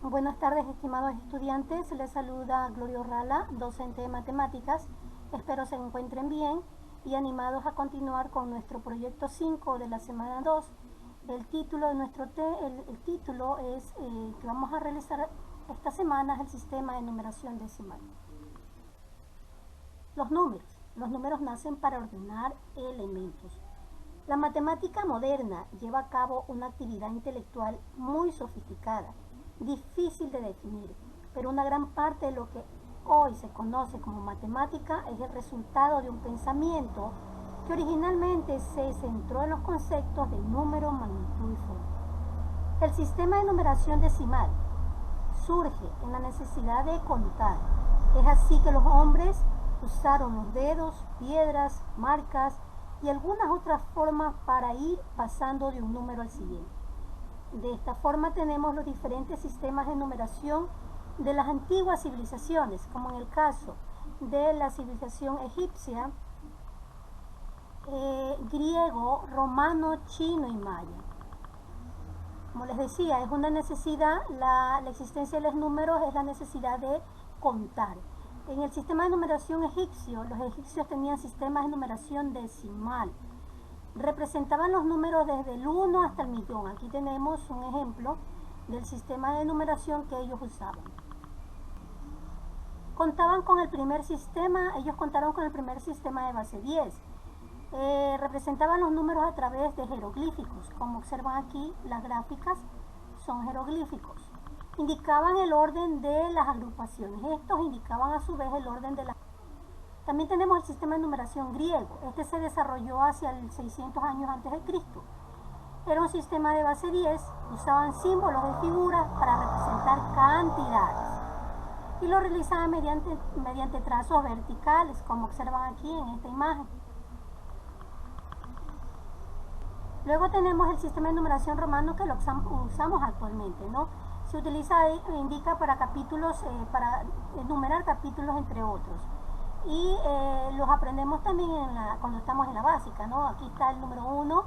Buenas tardes, estimados estudiantes. Les saluda Gloria Orrala, docente de matemáticas. Espero se encuentren bien y animados a continuar con nuestro proyecto 5 de la semana 2. El título de nuestro título es que vamos a realizar esta semana es el sistema de numeración decimal. Los números nacen para ordenar elementos. La matemática moderna lleva a cabo una actividad intelectual muy sofisticada, difícil de definir, pero una gran parte de lo que hoy se conoce como matemática es el resultado de un pensamiento que originalmente se centró en los conceptos de número, magnitud y forma. El sistema de numeración decimal surge en la necesidad de contar. Es así que los hombres usaron los dedos, piedras, marcas y algunas otras formas para ir pasando de un número al siguiente. De esta forma tenemos los diferentes sistemas de numeración de las antiguas civilizaciones, como en el caso de la civilización egipcia, griego, romano, chino y maya. Como les decía, es una necesidad, la existencia de los números es la necesidad de contar. En el sistema de numeración egipcio, los egipcios tenían sistemas de numeración decimal. Representaban los números desde el 1 hasta el millón. Aquí tenemos un ejemplo del sistema de numeración que ellos usaban. Ellos contaron con el primer sistema de base 10. Representaban los números a través de jeroglíficos. Como observan aquí, las gráficas son jeroglíficos. Indicaban el orden de las agrupaciones. Estos indicaban a su vez el orden de las... También tenemos el sistema de numeración griego. Este se desarrolló hacia el 600 años antes de Cristo. Era un sistema de base 10. Usaban símbolos de figuras para representar cantidades. Y lo realizaban mediante trazos verticales, como observan aquí en esta imagen. Luego tenemos el sistema de numeración romano que lo usamos actualmente, ¿no? Se utiliza, indica para capítulos, para enumerar capítulos entre otros. Y los aprendemos también cuando estamos en la básica, ¿no? Aquí está el número 1,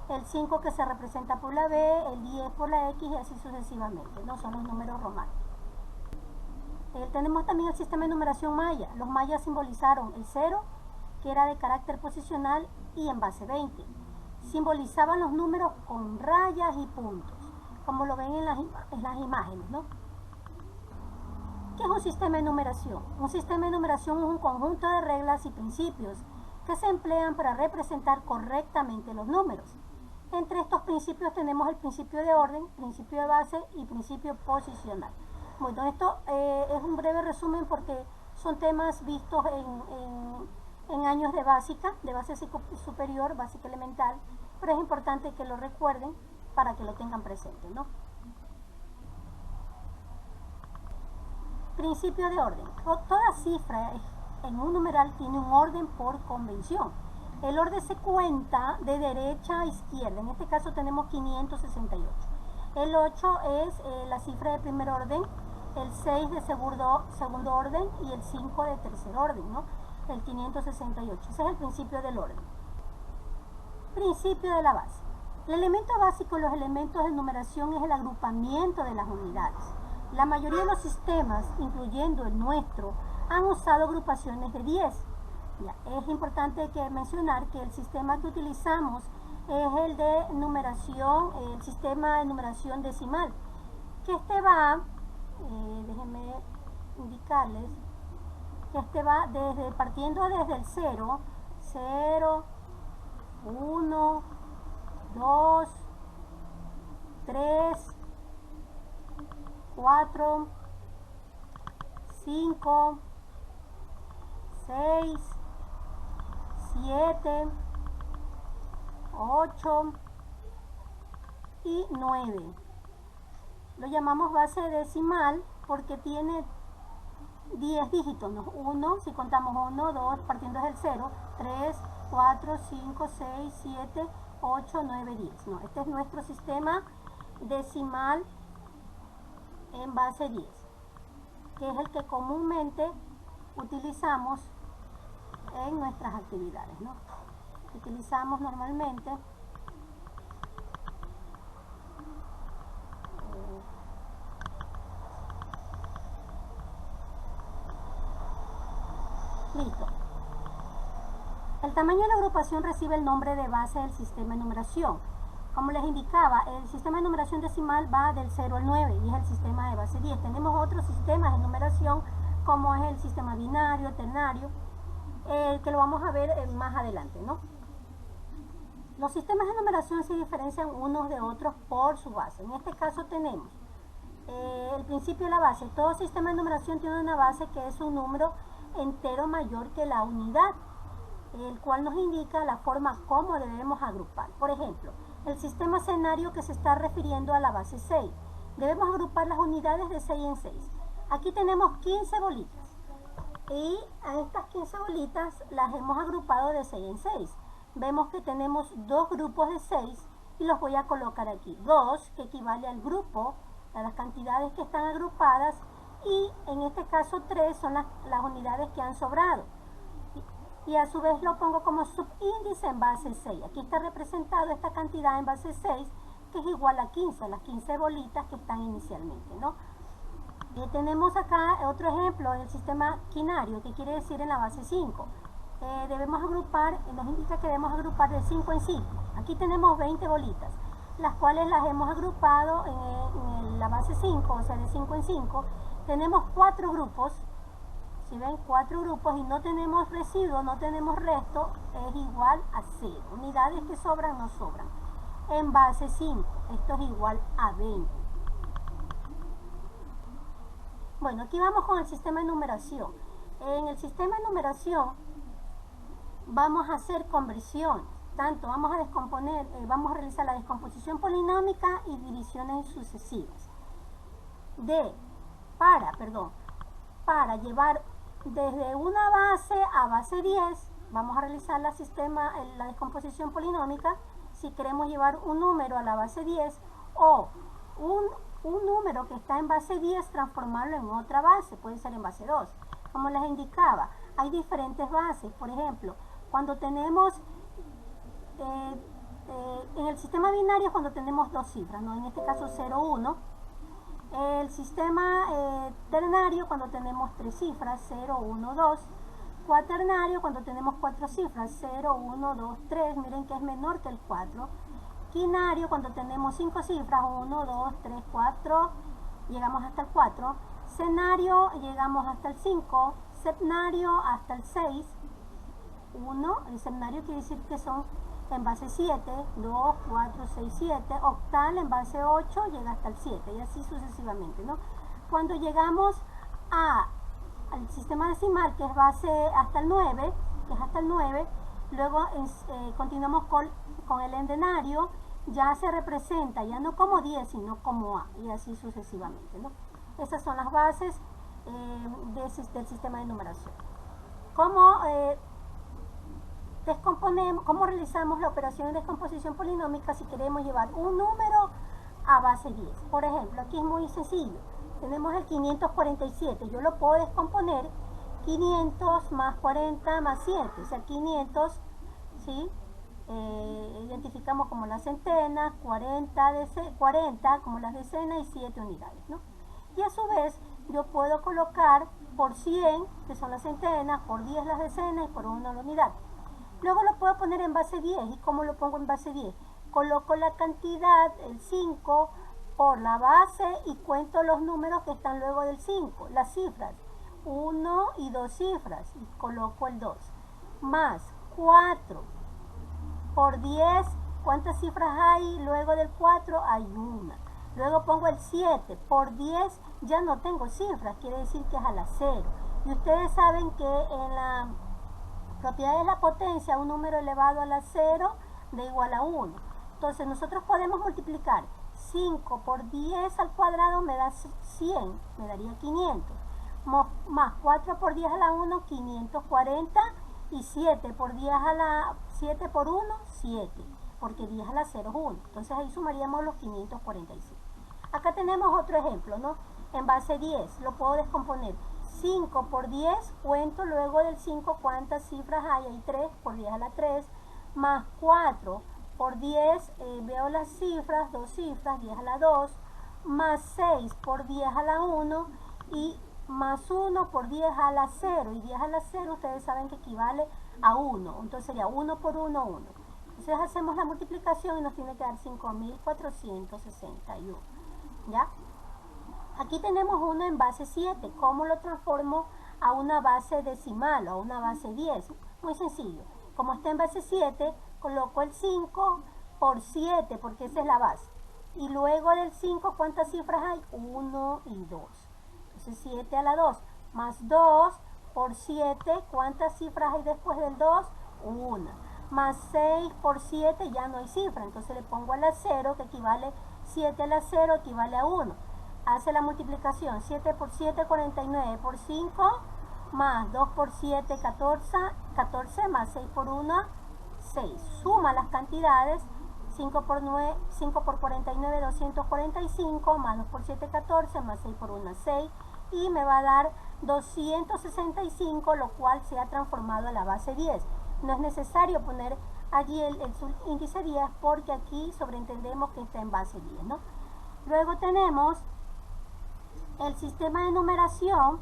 el 5 que se representa por la B, el 10 por la X y así sucesivamente, ¿no? Son los números romanos. Tenemos también el sistema de numeración maya. Los mayas simbolizaron el 0, que era de carácter posicional y en base 20. Simbolizaban los números con rayas y puntos, como lo ven en las imágenes, ¿no? ¿Qué es un sistema de numeración? Un sistema de numeración es un conjunto de reglas y principios que se emplean para representar correctamente los números. Entre estos principios tenemos el principio de orden, principio de base y principio posicional. Bueno, esto es un breve resumen porque son temas vistos en años de base superior, básica elemental, pero es importante que lo recuerden para que lo tengan presente, ¿no? Principio de orden. Toda cifra en un numeral tiene un orden por convención. El orden se cuenta de derecha a izquierda. En este caso tenemos 568. El 8 es la cifra de primer orden, el 6 de segundo orden y el 5 de tercer orden, ¿no? El 568. Ese es el principio del orden. Principio de la base. El elemento básico de los elementos de numeración es el agrupamiento de las unidades. La mayoría de los sistemas, incluyendo el nuestro, han usado agrupaciones de 10. Ya, es importante mencionar que el sistema que utilizamos es el de numeración, el sistema de numeración decimal, que va, déjenme indicarles, que va partiendo desde el 0, 1, 2, 3, 4, 5, 6, 7, 8 y 9. Lo llamamos base decimal porque tiene 10 dígitos, ¿no? 1, si contamos 1, 2, partiendo desde el 0, 3, 4, 5, 6, 7, 8, 9, 10. No, este es nuestro sistema decimal en base 10, que es el que comúnmente utilizamos en nuestras actividades, ¿no? Utilizamos normalmente Listo. El tamaño de la agrupación recibe el nombre de base del sistema de numeración. Como les indicaba, el sistema de numeración decimal va del 0 al 9 y es el sistema de base 10. Tenemos otros sistemas de numeración como es el sistema binario, ternario, que lo vamos a ver más adelante, ¿no? Los sistemas de numeración se diferencian unos de otros por su base. En este caso tenemos el principio de la base. Todo sistema de numeración tiene una base que es un número entero mayor que la unidad, el cual nos indica la forma como debemos agrupar. Por ejemplo, el sistema senario que se está refiriendo a la base 6. Debemos agrupar las unidades de 6 en 6. Aquí tenemos 15 bolitas y a estas 15 bolitas las hemos agrupado de 6 en 6. Vemos que tenemos dos grupos de 6 y los voy a colocar aquí. 2, que equivale al grupo, a las cantidades que están agrupadas, y en este caso 3 son las unidades que han sobrado. Y a su vez lo pongo como subíndice en base 6. Aquí está representado esta cantidad en base 6, que es igual a 15, las 15 bolitas que están inicialmente, ¿no? Y tenemos acá otro ejemplo en el sistema quinario, que quiere decir en la base 5. Debemos agrupar, nos indica que debemos agrupar de 5 en 5. Aquí tenemos 20 bolitas, las cuales las hemos agrupado en la base 5, o sea, de 5 en 5. Tenemos 4 grupos. Si ven, 4 grupos y no tenemos residuo, no tenemos resto, es igual a 0. Unidades que sobran, no sobran. En base 5, esto es igual a 20. Bueno, aquí vamos con el sistema de numeración. En el sistema de numeración vamos a hacer conversiones. Tanto vamos a descomponer, vamos a realizar la descomposición polinómica y divisiones sucesivas. Para llevar desde una base a base 10, vamos a realizar la descomposición polinómica. Si queremos llevar un número a la base 10 o un número que está en base 10, transformarlo en otra base, puede ser en base 2. Como les indicaba, hay diferentes bases. Por ejemplo, cuando tenemos en el sistema binario, cuando tenemos dos cifras, ¿no? En este caso 0, 1. El sistema ternario, cuando tenemos 3 cifras, 0, 1, 2. Cuaternario, cuando tenemos 4 cifras, 0, 1, 2, 3. Miren que es menor que el 4. Quinario, cuando tenemos 5 cifras, 1, 2, 3, 4. Llegamos hasta el 4. Senario, llegamos hasta el 5. Sepnario, hasta el 6. 1. El sepnario quiere decir que son en base 7, 2, 4, 6, 7. Octal en base 8 llega hasta el 7 y así sucesivamente, ¿no? Cuando llegamos al sistema decimal, que es base hasta el 9, luego continuamos con el endenario, ya se representa ya no como 10 sino como A, y así sucesivamente, ¿no? Esas son las bases del sistema de numeración. ¿Cómo realizamos la operación de descomposición polinómica si queremos llevar un número a base 10? Por ejemplo, aquí es muy sencillo. Tenemos el 547. Yo lo puedo descomponer 500 más 40 más 7. O sea, 500, ¿sí? Identificamos como las centenas, 40 como las decenas y 7 unidades, ¿no? Y a su vez, yo puedo colocar por 100, que son las centenas, por 10 las decenas y por 1 la unidad. Luego lo puedo poner en base 10. ¿Y cómo lo pongo en base 10? Coloco la cantidad, el 5, por la base y cuento los números que están luego del 5. Las cifras, 1 y 2 cifras. Y coloco el 2. Más 4 por 10. ¿Cuántas cifras hay luego del 4? Hay una. Luego pongo el 7. Por 10 ya no tengo cifras. Quiere decir que es a la 0. Y ustedes saben que en la propiedad de la potencia, un número elevado a la 0 da igual a 1. Entonces nosotros podemos multiplicar 5 por 10 al cuadrado me da 100, me daría 500. Más 4 por 10 a la 1, 540. Y 7 por 10 a la 7 por 1, 7. Porque 10 a la 0 es 1. Entonces ahí sumaríamos los 545. Acá tenemos otro ejemplo, ¿no? En base 10 lo puedo descomponer. 5 por 10, cuento luego del 5 cuántas cifras hay. Hay 3 por 10 a la 3. Más 4 por 10, veo las cifras, 2 cifras, 10 a la 2. Más 6 por 10 a la 1. Y más 1 por 10 a la 0. Y 10 a la 0 ustedes saben que equivale a 1. Entonces sería 1 por 1, 1. Entonces hacemos la multiplicación y nos tiene que dar 5.461. ¿Ya? Aquí tenemos 1 en base 7. ¿Cómo lo transformo a una base decimal o a una base 10? Muy sencillo. Como está en base 7, coloco el 5 por 7, porque esa es la base. Y luego del 5, ¿cuántas cifras hay? 1 y 2. Entonces 7 a la 2 más 2 por 7, ¿cuántas cifras hay después del 2? 1. Más 6 por 7, ya no hay cifra. Entonces le pongo a la 0, que equivale 7 a la 0, equivale a 1. Hace la multiplicación. 7 por 7, 49 por 5, más 2 por 7, 14, más 6 por 1, 6. Suma las cantidades. 5 por 49, 245, más 2 por 7, 14, más 6 por 1, 6. Y me va a dar 265, lo cual se ha transformado a la base 10. No es necesario poner allí el índice 10 porque aquí sobreentendemos que está en base 10, ¿no? Luego tenemos el sistema de numeración.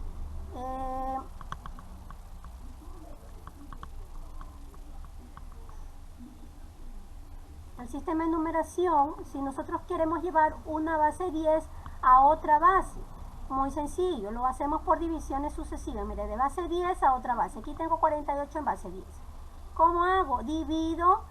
El sistema de numeración, si nosotros queremos llevar una base 10 a otra base, muy sencillo, lo hacemos por divisiones sucesivas. Mire, de base 10 a otra base. Aquí tengo 48 en base 10. ¿Cómo hago? Divido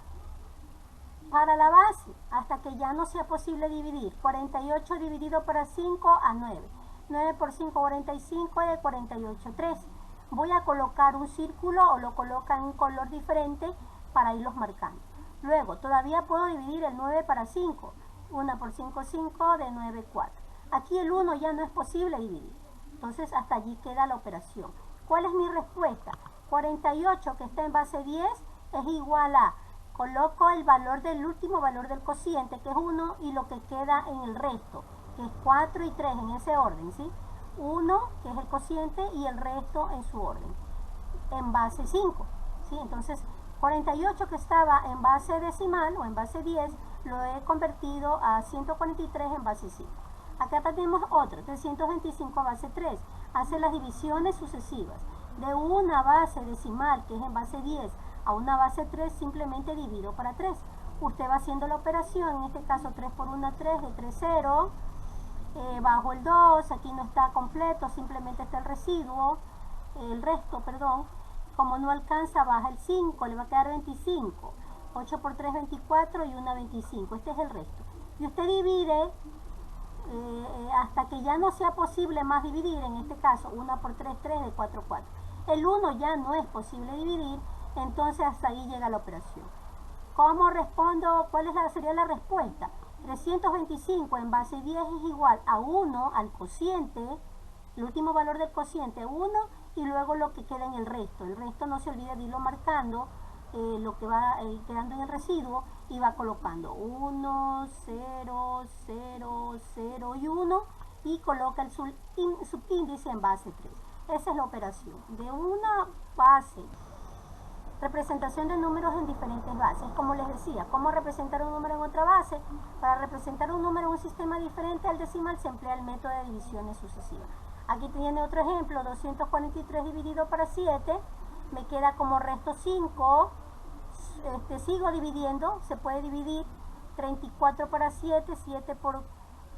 para la base hasta que ya no sea posible dividir. 48 dividido para 5 a 9. 9 por 5, 45, de 48, 3. Voy a colocar un círculo o lo coloca en un color diferente para irlos marcando. Luego, todavía puedo dividir el 9 para 5. 1 por 5, 5, de 9, 4. Aquí el 1 ya no es posible dividir. Entonces, hasta allí queda la operación. ¿Cuál es mi respuesta? 48, que está en base 10, es igual a, coloco el valor del último valor del cociente, que es 1, y lo que queda en el resto, que es 4 y 3, en ese orden, ¿sí? 1, que es el cociente, y el resto en su orden, en base 5, ¿sí? Entonces, 48 que estaba en base decimal o en base 10, lo he convertido a 143 en base 5. Acá tenemos otro, 325 a base 3. Hace las divisiones sucesivas. De una base decimal, que es en base 10, a una base 3, simplemente divido para 3. Usted va haciendo la operación, en este caso 3 por 1, 3, de 3, 0. Bajo el 2, aquí no está completo, simplemente está el residuo, el resto, perdón. Como no alcanza, baja el 5, le va a quedar 25. 8 por 3, 24 y 1, 25. Este es el resto. Y usted divide hasta que ya no sea posible más dividir, en este caso 1 por 3, 3, de 4, 4. El 1 ya no es posible dividir, entonces hasta ahí llega la operación. ¿Cómo respondo? ¿Cuál sería la respuesta? 325 en base 10 es igual a 1 al cociente, el último valor del cociente 1, y luego lo que queda en el resto. El resto no se olvide de irlo marcando, lo que va quedando en el residuo, y va colocando 1, 0, 0, 0 y 1, y coloca el subíndice en base 3. Esa es la operación de una base. Representación de números en diferentes bases. Como les decía, ¿cómo representar un número en otra base? Para representar un número en un sistema diferente al decimal se emplea el método de divisiones sucesivas. Aquí tiene otro ejemplo, 243 dividido para 7, me queda como resto 5, sigo dividiendo, se puede dividir 34 para 7, 7 por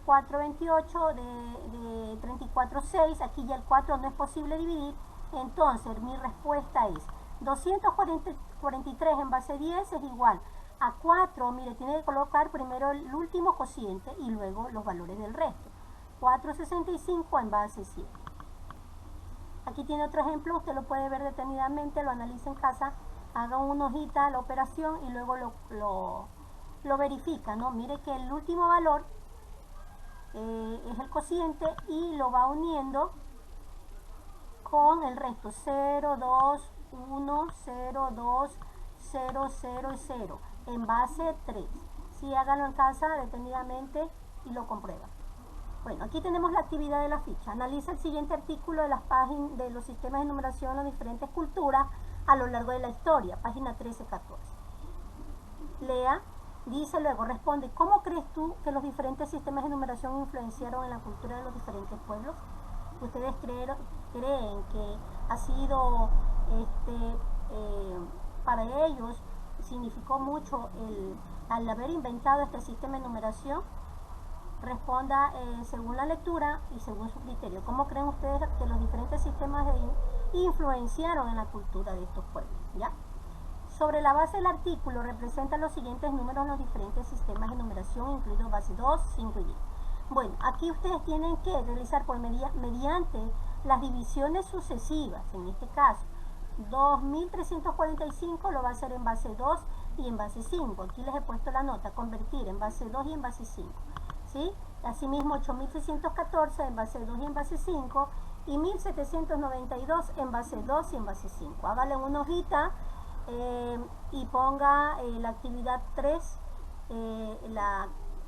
4, 28, de 34, 6, aquí ya el 4 no es posible dividir, entonces mi respuesta es 243 en base 10 es igual a 4, mire, tiene que colocar primero el último cociente y luego los valores del resto. 465 en base 7. Aquí tiene otro ejemplo, usted lo puede ver detenidamente, lo analiza en casa, haga una hojita la operación y luego lo verifica, ¿no? Mire que el último valor es el cociente y lo va uniendo con el resto, 0, 2, 1, 0, 2, 0, 0 y 0, en base 3. Sí, háganlo en casa detenidamente y lo comprueba. Bueno, aquí tenemos la actividad de la ficha. Analiza el siguiente artículo de las páginas de los sistemas de numeración en las diferentes culturas a lo largo de la historia, página 13-14. Lea, dice luego, responde, ¿cómo crees tú que los diferentes sistemas de numeración influenciaron en la cultura de los diferentes pueblos? ¿Ustedes creen que ha sido para ellos significó mucho al haber inventado este sistema de numeración? Responda según la lectura y según su criterio. ¿Cómo creen ustedes que los diferentes sistemas influenciaron en la cultura de estos pueblos? ¿Ya? Sobre la base del artículo representan los siguientes números los diferentes sistemas de numeración, incluidos base 2, 5 y 10. Bueno, aquí ustedes tienen que realizar mediante las divisiones sucesivas. En este caso, 2345 lo va a hacer en base 2 y en base 5. Aquí les he puesto la nota, convertir en base 2 y en base 5. ¿Sí? Asimismo, 8614 en base 2 y en base 5. Y 1792 en base 2 y en base 5. Hágale una hojita y ponga la actividad 3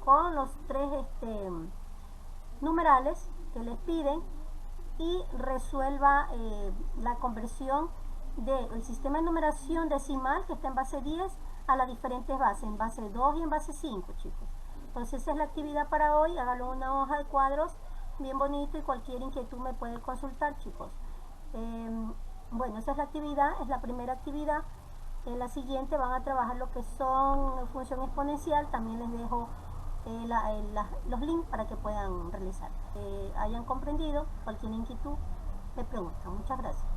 con los tres numerales que les piden y resuelva la conversión del sistema de numeración decimal que está en base 10 a las diferentes bases, en base 2 y en base 5, chicos. Entonces esa es la actividad para hoy. Hágalo en una hoja de cuadros bien bonito y cualquier inquietud me puede consultar, chicos. Bueno, esa es la actividad, es la primera actividad. En la siguiente van a trabajar lo que son función exponencial. También les dejo los links para que puedan realizar. Hayan comprendido, cualquier inquietud me preguntan. Muchas gracias.